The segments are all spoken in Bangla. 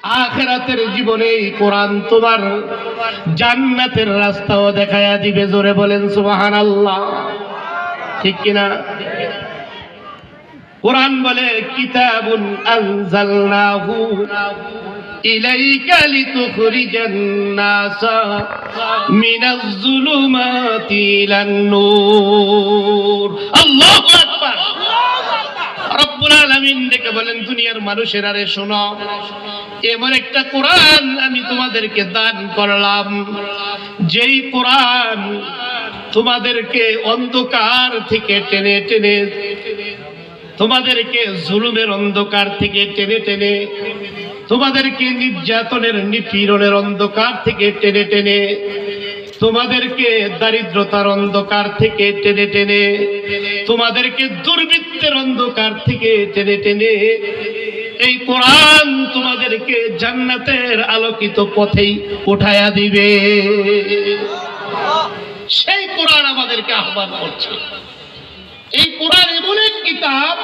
আখিরাতের জীবনে এই কোরআন তোমার জান্নাতের রাস্তাও দেখায়া দিবে। জোরে বলেন সুবহানাল্লাহ, ঠিক কিনা? কোরআন বলে কিতাবুন আনজালনাহু ইলাইকা লিতুখরিজান নাসা মিনাজ যুলুমাতি ইলান নূর। আল্লাহু আকবার। রব্বুল আলামিন ডেকে বলেন, দুনিয়ার মানুষেরা রে শোনো, এমন একটা কোরআন আমি তোমাদেরকে দান করলাম, যেই কোরআন তোমাদেরকে অন্ধকার থেকে টেনে টেনে, তোমাদেরকে জুলুমের অন্ধকার থেকে টেনে টেনে, তোমাদেরকে নির্যাতনের নিপীড়নের অন্ধকার থেকে টেনে টেনে, তোমাদেরকে দারিদ্রতার অন্ধকার থেকে টেনে টেনে, তোমাদেরকে দুর্বৃত্তের অন্ধকার থেকে টেনে টেনে এই কোরআন তোমাদেরকে জান্নাতের আলোকিত পথেই উঠায়া দিবে। সেই কোরআন আমাদেরকে আহ্বান করছে। এই কোরআন এমন এক কিতাব,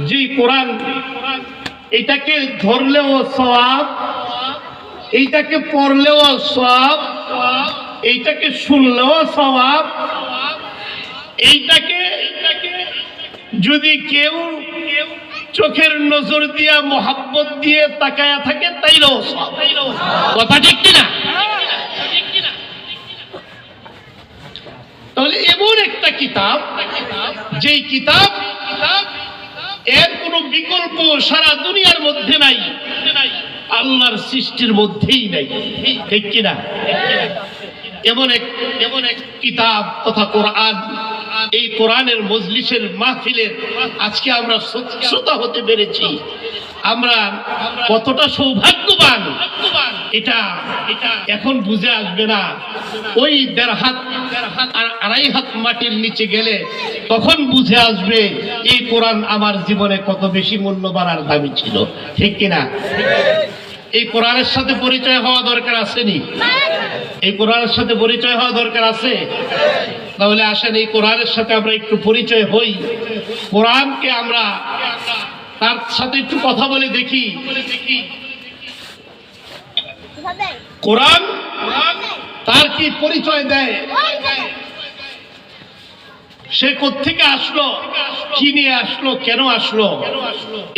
যে কোরআন এটাকে ধরলেও সওয়াব, এইটাকে পড়লেও সওয়াব, এইটাকে শুনলেও সওয়াব, এইটাকে যদি কেউ চোখের নজর দিয়া মোহাব্বত দিয়ে তাকায়া থাকে তাইলেও সওয়াব। কথা ঠিক কিনা? তাহলে এমন একটা কিতাব, যেই কিতাব এর কোনো বিকল্প সারা দুনিয়ার মধ্যে নাই, আল্লাহর সৃষ্টির মধ্যেই নাই, ঠিক কিনা? এমন এক কিতাব তথা কোরআন। এই কোরআনের মজলিসের মাহফিলের আজকে আমরা শ্রোতা হতে পেরেছি। আমরা কতটা সৌভাগ্যবান এটা এখন বুঝে আসবে না। ওই 1.5 হাত আর 2.5 হাত মাটির নিচে গেলে তখন বুঝে আসবে এই কোরআন আমার জীবনে কত বেশি মূল্যবান আর দামি ছিল, ঠিক কিনা? এই কোরআনের সাথে পরিচয় হওয়া দরকার আসেনি? এই কোরআনের সাথে পরিচয় হওয়া দরকার আছে। তাহলে আসেন এই কোরআনের সাথে আমরা একটু পরিচয় হই। কোরআনকে আমরা তার সাথে একটু কথা বলে দেখি। কোরআন তার কি পরিচয় দেয়? সে কোত্থেকে আসলো, কি নিয়ে আসলো, কেন আসলো,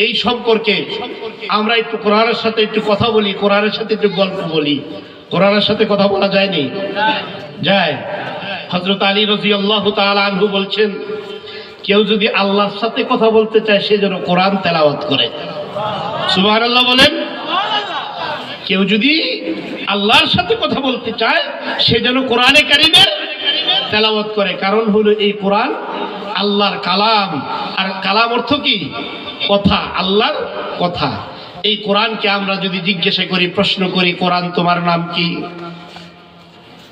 এই সম্পর্কে আমরা একটু কোরআনের সাথে একটু কথা বলি, কোরআনের সাথে একটু গল্প বলি। কোরআনের সাথে কথা বলা যায়নি? যায়। হযরত আলী রাদিয়াল্লাহু তাআলা আনহু বলছেন, কেউ যদি আল্লাহর সাথে কথা বলতে চায় সে যেন কোরআন তেলাওয়াত করে। সুবহানাল্লাহ বলেন। কেউ যদি আল্লাহর সাথে কথা বলতে চায় সে যেন কোরআনে কারীমের তেলাওয়াত করে। কারণ হলো এই কোরআন আল্লাহর কালাম, আর কালাম অর্থ কি? কথা, আল্লাহর কথা। এই কোরআনকে আমরা যদি জিজ্ঞাসা করি, প্রশ্ন করি, কোরআন তোমার নাম কি?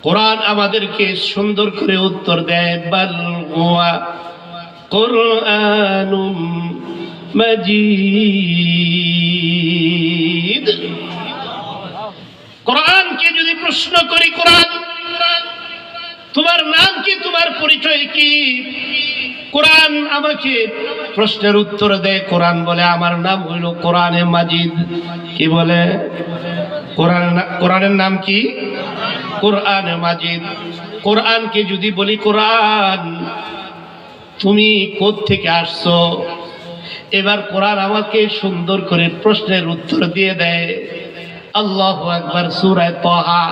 কোরআন আমাদেরকে সুন্দর করে উত্তর দেয়, বাল হুয়া কুরআনুম মাজিদ। কোরআনকে যদি প্রশ্ন করি, কোরআন তোমার নাম কি, তোমার পরিচয় কি? কোরআন আমাকে প্রশ্নের উত্তর দেয়। কোরআন বলে আমার নাম হইল কোরআনে মাজিদ। কি বলে? কোরআনের নাম কি? কোরআনে মাজিদ। কোরআনকে যদি বলি, কোরআন তুমি কোত্থেকে আসছো, এবার কোরআন আমাকে সুন্দর করে প্রশ্নের উত্তর দিয়ে দেয়। আল্লাহু আকবার। সূরা তাহা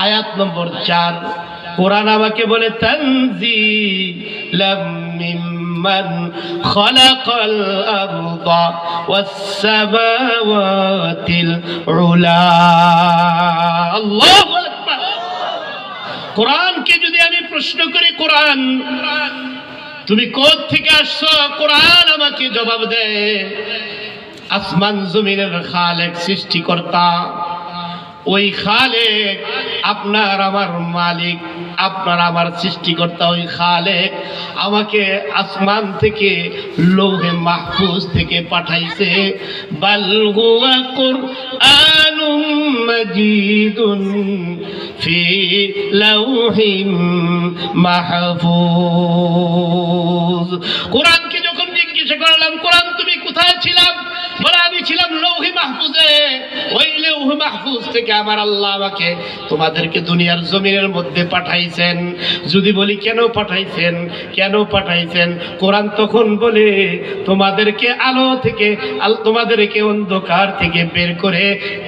আয়াত নম্বর 4। কোরআন আমাকে বলে, তানজিলাম মিম্মান খালাকাল আরদা ওয়াস সামাওয়াতিল উলা। আল্লাহু আকবার। কোরআনকে যদি আমি প্রশ্ন করি, কোরআন তুমি কোথা থেকে আসছো, কোরআন আমাকে জবাব দেয়, আসমান জমিনের খালেক, সৃষ্টিকর্তা, ওই খালেক আপনার আমার মালিক, আপনার আমার সৃষ্টিকর্তা, ওই খালেক আমাকে আসমান থেকে লৌহে মাহফুজ থেকে পাঠাইছে। বাল হুয়া কুরআনুম মাজিদুন ফি লাউহিম মাহফুজ। কোরআনকে যখন জিজ্ঞাসা করলাম, কোরআন তুমি কোথায় ছিলাম, বলে আমি ছিলাম লৌহি মাহফুজে, ওই লৌহি মাহফুজ থেকে আমার আল্লাহ আমাকে তোমাদেরকে দুনিয়ার জমিনের মধ্যে পাঠাইছেন। যদি বলি কেন পাঠাইছেন, কেন পাঠাইছেন, কোরআন তখন বলে তোমাদেরকে আলো থেকে, তোমাদেরকে অন্ধকার থেকে বের করে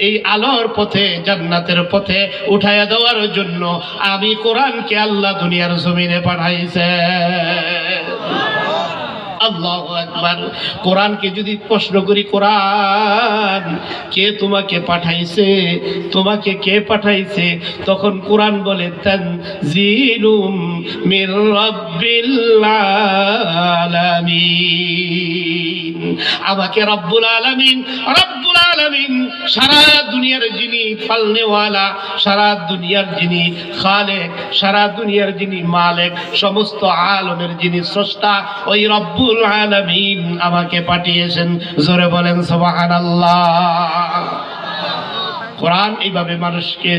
এই আলোর পথে, জান্নাতের পথে উঠাইয়া দেওয়ার জন্য আমি কোরআনকে আল্লাহ দুনিয়ার জমিনে পাঠাইছে। আল্লাহু আকবার। কোরআনকে যদি প্রশ্ন করি, কোরআন কে তোমাকে পাঠাইছে, তোমাকে কে পাঠাইছে, তখন কোরআন বলে তানজিলুম মির রাব্বিল আলামিন। আমাকে রব্বুল আলামিন, রব্বুল আলামিন সারা দুনিয়ার যিনি পালনেওয়ালা, সারা দুনিয়ার যিনি খালেক, সারা দুনিয়ার যিনি মালিক, সমস্ত আলমের যিনি স্রষ্টা, ওই রব্বুল আলামিন আমাকে পাঠিয়েছেন। জোরে বলেন সুবহানাল্লাহ। কোরআন এইভাবে মানুষকে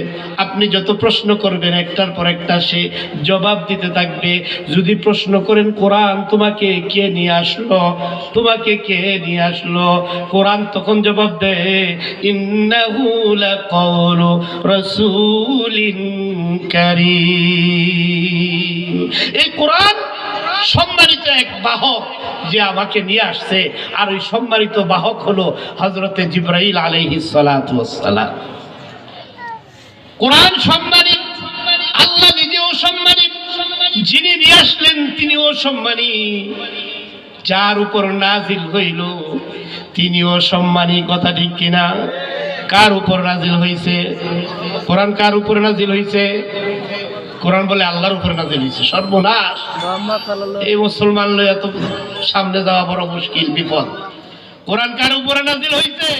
আপনি যত প্রশ্ন করবেন একটার পর একটা সে জবাব দিতে থাকবে। যদি প্রশ্ন করেন কোরআন তোমাকে কে নিয়ে আসলো, তোমাকে কে নিয়ে আসলো, কোরআন তখন জবাব দেয় ইন্নাহু লাকাউলু রাসূলিন কারীম। এই কোরআন সম্মানিত এক বাহক যে আমাকে নিয়ে আসছে, আর ওই সম্মানিত বাহক হলো হযরতে জিবরাইল আলাইহিস সালাতু ওয়াস সালাম। কোরআন সম্মানিত, আল্লাহ নিজেও সম্মানিত, যিনি নিয়ে আসলেন তিনিও সম্মানিত, যার উপর নাজিল হইল তিনিও সম্মানী। কথা ঠিক কিনা? কার উপর নাজিল হইছে? কোরআন কার উপর নাজিল হইছে? কোরআন বলে আল্লাহর উপর নাজিল হইছে। সর্বনাশ! এই মুসলমান লইয়া তো সামনে যাওয়া বড় মুশকিল, বিপদ। কোরআন কার উপরে নাজিল হইছে?